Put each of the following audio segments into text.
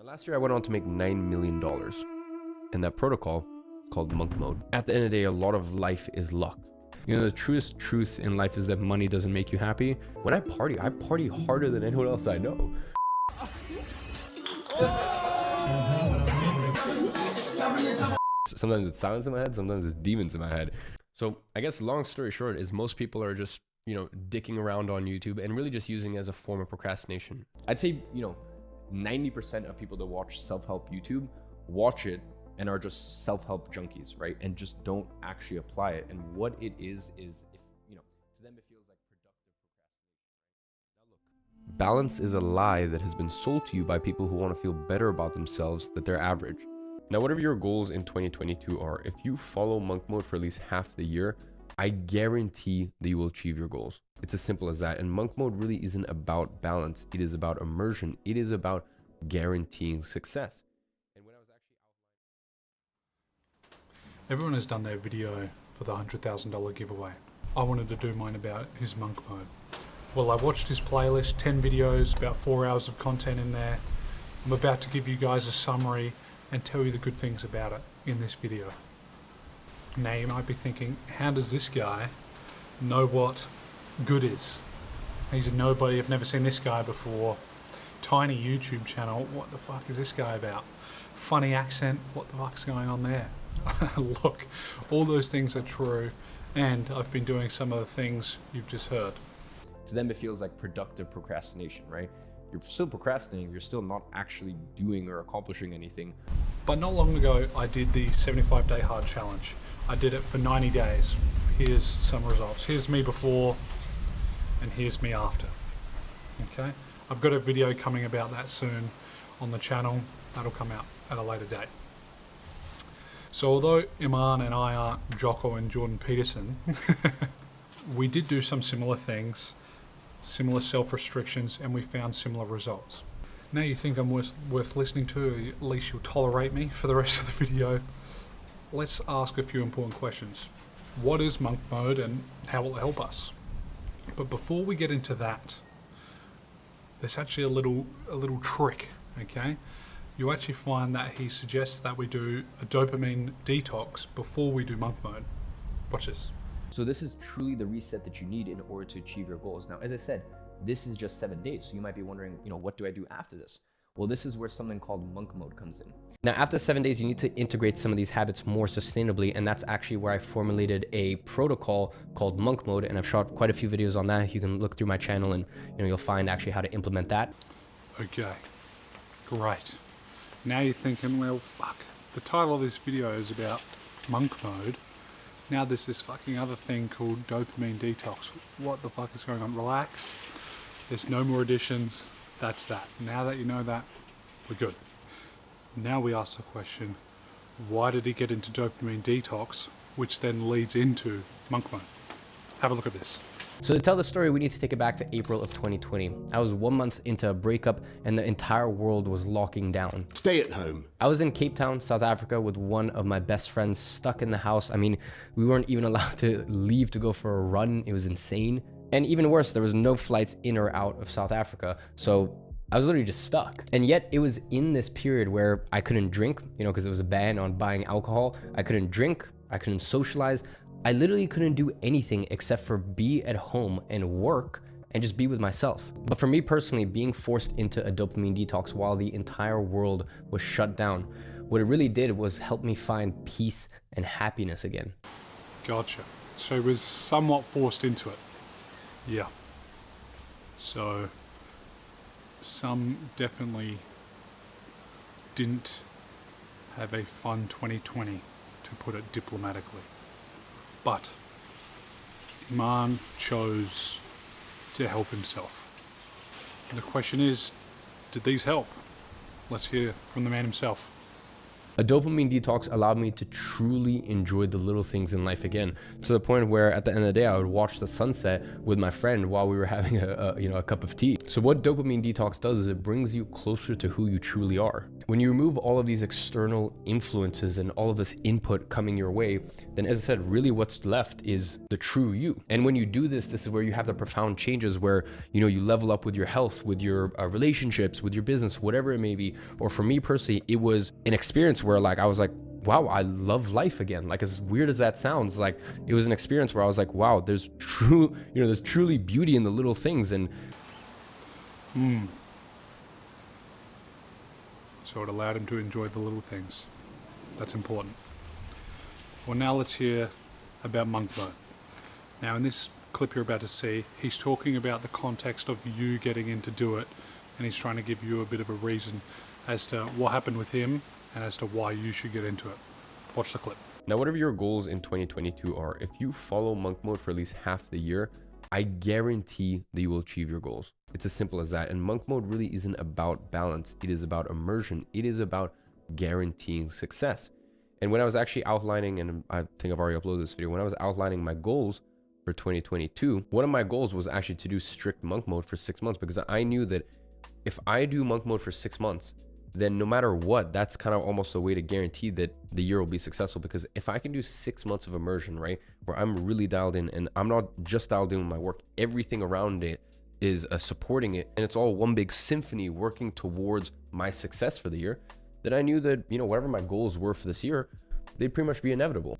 Last year I went on to make $9 million, and that protocol is called monk mode. At the end of the day, a lot of life is luck. You know, the truest truth in life is that money doesn't make you happy. When I party harder than anyone else I know. Sometimes it's silence in my head, sometimes it's demons in my head. So I guess long story short is most people are just, dicking around on YouTube and really just using it as a form of procrastination. I'd say, 90% of people that watch self-help YouTube watch it and are just self-help junkies, right? And just don't actually apply it. And what it is if, to them it feels like productive procrastination, right? Now look, balance is a lie that has been sold to you by people who want to feel better about themselves, that they're average. Now, whatever your goals in 2022 are, if you follow monk mode for at least half the year, I guarantee that you will achieve your goals. It's as simple as that. And monk mode really isn't about balance. It is about immersion. It is about guaranteeing success. And when I was actually Everyone has done their video for the $100,000 giveaway. I wanted to do mine about his monk mode. Well, I watched his playlist, 10 videos, about 4 hours of content in there. I'm about to give you guys a summary and tell you the good things about it in this video. Now you might be thinking, how does this guy know what good is? He's a nobody, I've never seen this guy before. Tiny YouTube channel, what the fuck is this guy about? Funny accent, what the fuck's going on there? Look, all those things are true, and I've been doing some of the things you've just heard. To them, it feels like productive procrastination, right? You're still procrastinating, you're still not actually doing or accomplishing anything. But not long ago, I did the 75-day hard challenge. I did it for 90 days. Here's some results. Here's me before, and here's me after. Okay? I've got a video coming about that soon on the channel. That'll come out at a later date. So although Iman and I aren't Jocko and Jordan Peterson, we did do some similar things, similar self-restrictions, and we found similar results. Now you think I'm worth listening to, at least you'll tolerate me for the rest of the video. Let's ask a few important questions. What is monk mode and how will it help us? But before we get into that, there's actually a little trick, okay? You actually find that he suggests that we do a dopamine detox before we do monk mode. Watch this. So this is truly the reset that you need in order to achieve your goals. Now, as I said, this is just 7 days. So you might be wondering, what do I do after this? Well, this is where something called monk mode comes in. Now, after 7 days, you need to integrate some of these habits more sustainably. And that's actually where I formulated a protocol called monk mode. And I've shot quite a few videos on that. You can look through my channel and you'll find actually how to implement that. Okay, great. Now you're thinking, well, fuck. The title of this video is about monk mode. Now there's this fucking other thing called dopamine detox. What the fuck is going on? Relax. There's no more additions. That's that. Now that you know that, we're good. Now we ask the question, why did he get into dopamine detox, which then leads into monk mode? Have a look at this. So to tell the story, we need to take it back to April of 2020. I was 1 month into a breakup and the entire world was locking down. Stay at home. I was in Cape Town, South Africa with one of my best friends stuck in the house. I mean, we weren't even allowed to leave to go for a run. It was insane. And even worse, there was no flights in or out of South Africa. So I was literally just stuck. And yet it was in this period where I couldn't drink, because there was a ban on buying alcohol. I couldn't drink, I couldn't socialize. I literally couldn't do anything except for be at home and work and just be with myself. But for me personally, being forced into a dopamine detox while the entire world was shut down, what it really did was help me find peace and happiness again. Gotcha. So he was somewhat forced into it. Yeah. So some definitely didn't have a fun 2020, to put it diplomatically. But Iman chose to help himself. The question is, did these help? Let's hear from the man himself. A dopamine detox allowed me to truly enjoy the little things in life again, to the point where at the end of the day, I would watch the sunset with my friend while we were having a cup of tea. So what dopamine detox does is it brings you closer to who you truly are. When you remove all of these external influences and all of this input coming your way, then as I said, really what's left is the true you. And when you do this, this is where you have the profound changes where, you level up with your health, with your relationships, with your business, whatever it may be. Or for me personally, it was an experience where I was like, wow, I love life again. Like, as weird as that sounds, like it was an experience where I was like, wow, there's truly beauty in the little things. And so it allowed him to enjoy the little things. That's important. Well, now let's hear about monk mode. Now in this clip you're about to see, he's talking about the context of you getting in to do it, and he's trying to give you a bit of a reason as to what happened with him and as to why you should get into it. Watch the clip. Now, whatever your goals in 2022 are, if you follow monk mode for at least half the year, I guarantee that you will achieve your goals. It's as simple as that. And monk mode really isn't about balance. It is about immersion. It is about guaranteeing success. And when I was actually outlining, and I think I've already uploaded this video, when I was outlining my goals for 2022, one of my goals was actually to do strict monk mode for 6 months, because I knew that if I do monk mode for 6 months, then no matter what, that's kind of almost a way to guarantee that the year will be successful. Because if I can do 6 months of immersion, right, where I'm really dialed in, and I'm not just dialed in with my work, everything around it is supporting it, and it's all one big symphony working towards my success for the year, then I knew that, whatever my goals were for this year, they'd pretty much be inevitable.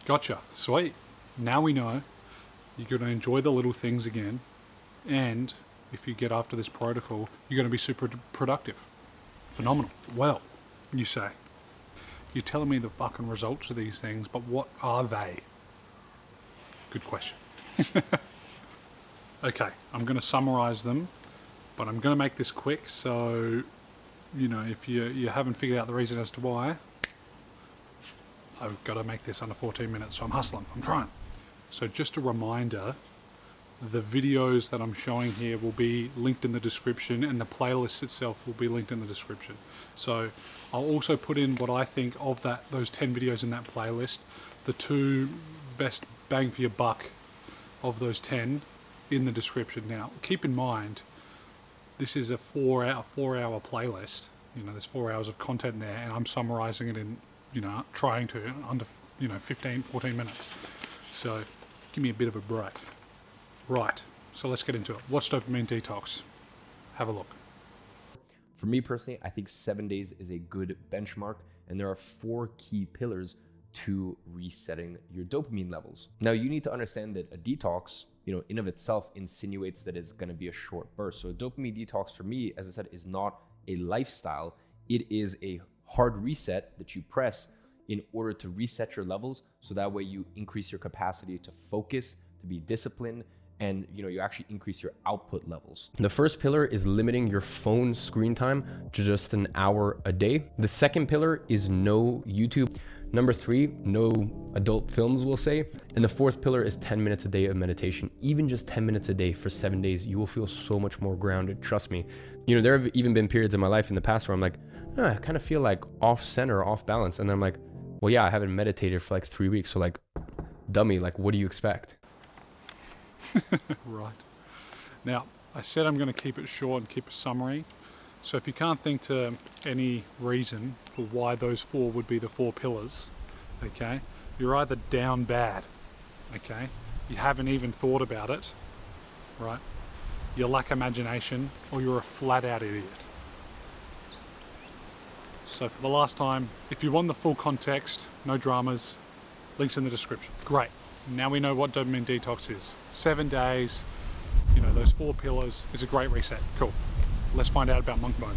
Gotcha. Sweet. Now we know you're going to enjoy the little things again, and if you get after this protocol, you're going to be super productive. Phenomenal. Well, you say, you're telling me the fucking results of these things, but what are they? Good question. Okay, I'm going to summarize them, but I'm going to make this quick, so, if you haven't figured out the reason as to why, I've got to make this under 14 minutes, so I'm hustling, I'm trying. So just a reminder, the videos that I'm showing here will be linked in the description, and the playlist itself will be linked in the description. So I'll also put in what I think of those 10 videos in that playlist, the 2 best bang for your buck of those 10 in the description. Now, keep in mind, this is a 4-hour playlist. There's 4 hours of content there, and I'm summarizing it in, trying to under, 15, 14 minutes. So give me a bit of a break. Right, so let's get into it. What's dopamine detox? Have a look. For me personally, I think 7 days is a good benchmark, and there are 4 key pillars to resetting your dopamine levels. Now, you need to understand that a detox, in of itself insinuates that it's going to be a short burst. So a dopamine detox for me, as I said, is not a lifestyle. It is a hard reset that you press in order to reset your levels, so that way you increase your capacity to focus, to be disciplined, and you actually increase your output levels. The first pillar is limiting your phone screen time to just an hour a day. The second pillar is no YouTube. Number 3, no adult films, we'll say. And the fourth pillar is 10 minutes a day of meditation. Even just 10 minutes a day for 7 days, you will feel so much more grounded. Trust me. There have even been periods in my life in the past where I'm like, I kind of feel like off center, off balance. And then I'm like, well, yeah, I haven't meditated for like 3 weeks. So like, dummy, like, what do you expect? Right. Now, I said I'm going to keep it short and keep a summary. So if you can't think to any reason for why those 4 would be the 4 pillars, okay, you're either down bad, okay, you haven't even thought about it, right, you lack imagination, or you're a flat out idiot. So for the last time, if you want the full context, no dramas, links in the description. Great. Now we know what dopamine detox is. 7 days, those 4 pillars. It's a great reset. Cool. Let's find out about monk mode.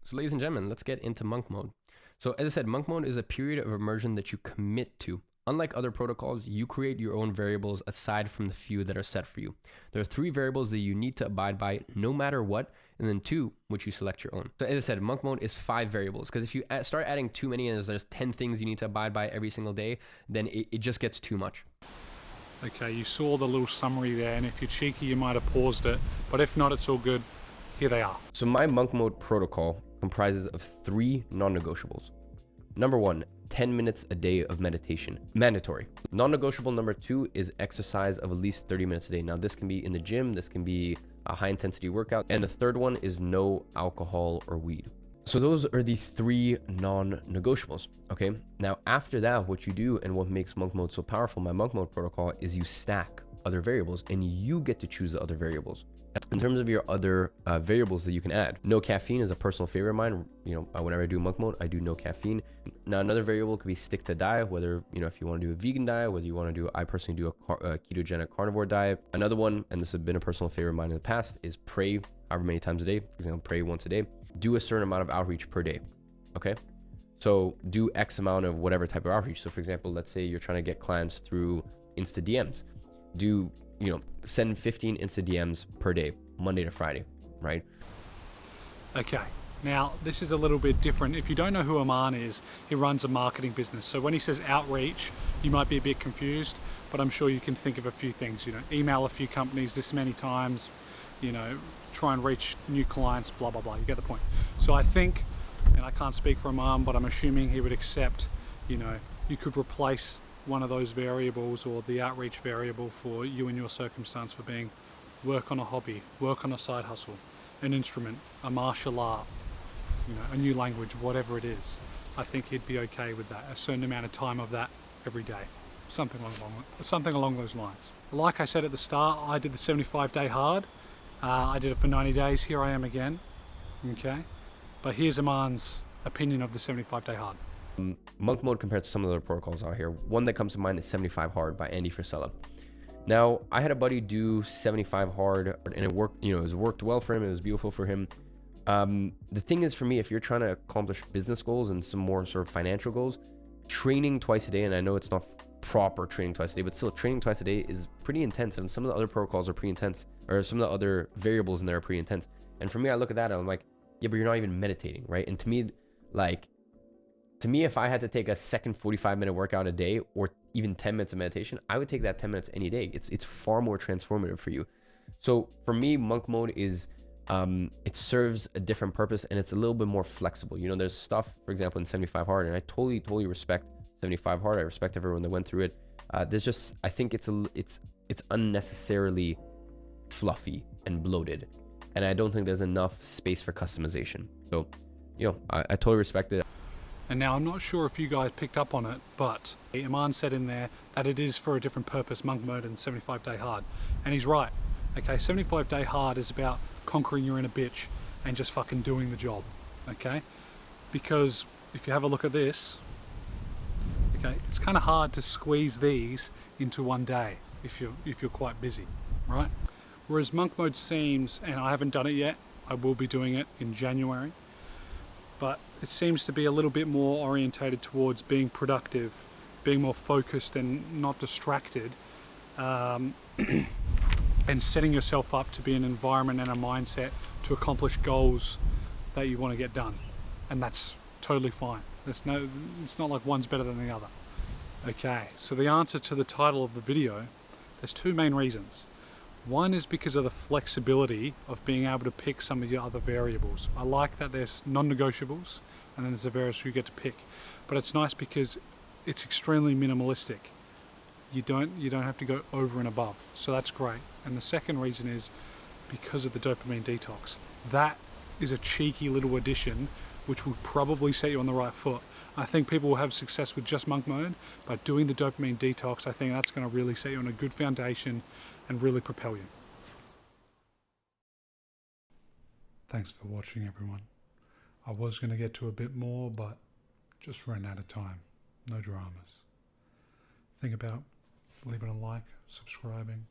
So ladies and gentlemen, let's get into monk mode. So as I said, monk mode is a period of immersion that you commit to. Unlike other protocols, you create your own variables aside from the few that are set for you. There are 3 variables that you need to abide by no matter what, and then 2, which you select your own. So as I said, monk mode is 5 variables, because if you start adding too many and there's 10 things you need to abide by every single day, then it just gets too much. Okay, you saw the little summary there, and if you're cheeky, you might have paused it, but if not, it's all good. Here they are. So my monk mode protocol comprises of 3 non-negotiables. Number 1, 10 minutes a day of meditation, mandatory. Non-negotiable number 2 is exercise of at least 30 minutes a day. Now this can be in the gym, this can be a high intensity workout. And the third one is no alcohol or weed. So those are the 3 non-negotiables, okay? Now, after that, what you do and what makes monk mode so powerful, my monk mode protocol, is you stack other variables and you get to choose the other variables. In terms of your other variables that you can add, no caffeine is a personal favorite of mine. You know, whenever I do monk mode, I do no caffeine. Now, another variable could be stick to diet, whether, you know, if you want to do a vegan diet, whether you want to do, I personally do a ketogenic carnivore diet. Another one, and this has been a personal favorite of mine in the past, is pray however many times a day. For example, pray once a day. Do a certain amount of outreach per day, okay? So do X amount of whatever type of outreach. So for example, let's say you're trying to get clients through Insta DMs. Do, you know, send 15 Insta DMs per day, Monday to Friday, right? Okay, now this is a little bit different. If you don't know who Iman is, he runs a marketing business. So when he says outreach, you might be a bit confused, but I'm sure you can think of a few things. You know, email a few companies this many times, you know, try and reach new clients, blah, blah, blah. You get the point. So I think, and I can't speak for Iman, but I'm assuming he would accept, you know, you could replace one of those variables or the outreach variable for you and your circumstance for being work on a hobby, work on a side hustle, an instrument, a martial art, you know, a new language, whatever it is. I think he'd be okay with that, a certain amount of time of that every day, something along those lines. Like I said at the start, I did the 75-day hard. I did it for 90 days. Here I am again. Okay, but here's Iman's opinion of the 75-day hard. Monk mode compared to some of the other protocols out here. One that comes to mind is 75 hard by Andy Frisella. Now, I had a buddy do 75 hard and it worked, you know, it worked well for him. It was beautiful for him. The thing is, for me, if you're trying to accomplish business goals and some more sort of financial goals, training twice a day, and I know it's not proper training twice a day, but still training twice a day is pretty intense. And some of the other protocols are pretty intense, or some of the other variables in there are pretty intense. And for me, I look at that and I'm like, yeah, but you're not even meditating, right? And to me, if I had to take a second 45-minute workout a day or even 10 minutes of meditation, I would take that 10 minutes any day. It's far more transformative for you. So for me, monk mode is, it serves a different purpose and it's a little bit more flexible. You know, there's stuff, for example, in 75 hard, and I totally respect 75 hard. I respect everyone that went through it. There's just, I think it's unnecessarily fluffy and bloated. And I don't think there's enough space for customization. So, you know, I totally respect it. And now I'm not sure if you guys picked up on it, but Iman said in there that it is for a different purpose, monk mode and 75-day hard. And he's right. Okay, 75-day hard is about conquering your inner bitch and just fucking doing the job. Okay? Because if you have a look at this, okay, it's kind of hard to squeeze these into one day if you're quite busy, right? Whereas monk mode seems, and I haven't done it yet, I will be doing it in January, but it seems to be a little bit more orientated towards being productive, being more focused and not distracted, and setting yourself up to be an environment and a mindset to accomplish goals that you want to get done. And that's totally fine. It's not like one's better than the other. Okay, so the answer to the title of the video, there's 2 main reasons. One is because of the flexibility of being able to pick some of your other variables. I like that there's non-negotiables and then there's the variables you get to pick. But it's nice because it's extremely minimalistic. You don't have to go over and above. So that's great. And the second reason is because of the dopamine detox. That is a cheeky little addition which will probably set you on the right foot. I think people will have success with just monk mode, but doing the dopamine detox, I think that's going to really set you on a good foundation and really propel you. Thanks for watching, everyone. I was going to get to a bit more, but just ran out of time. No dramas. Think about leaving a like, subscribing.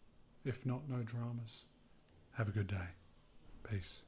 If not, no dramas. Have a good day. Peace.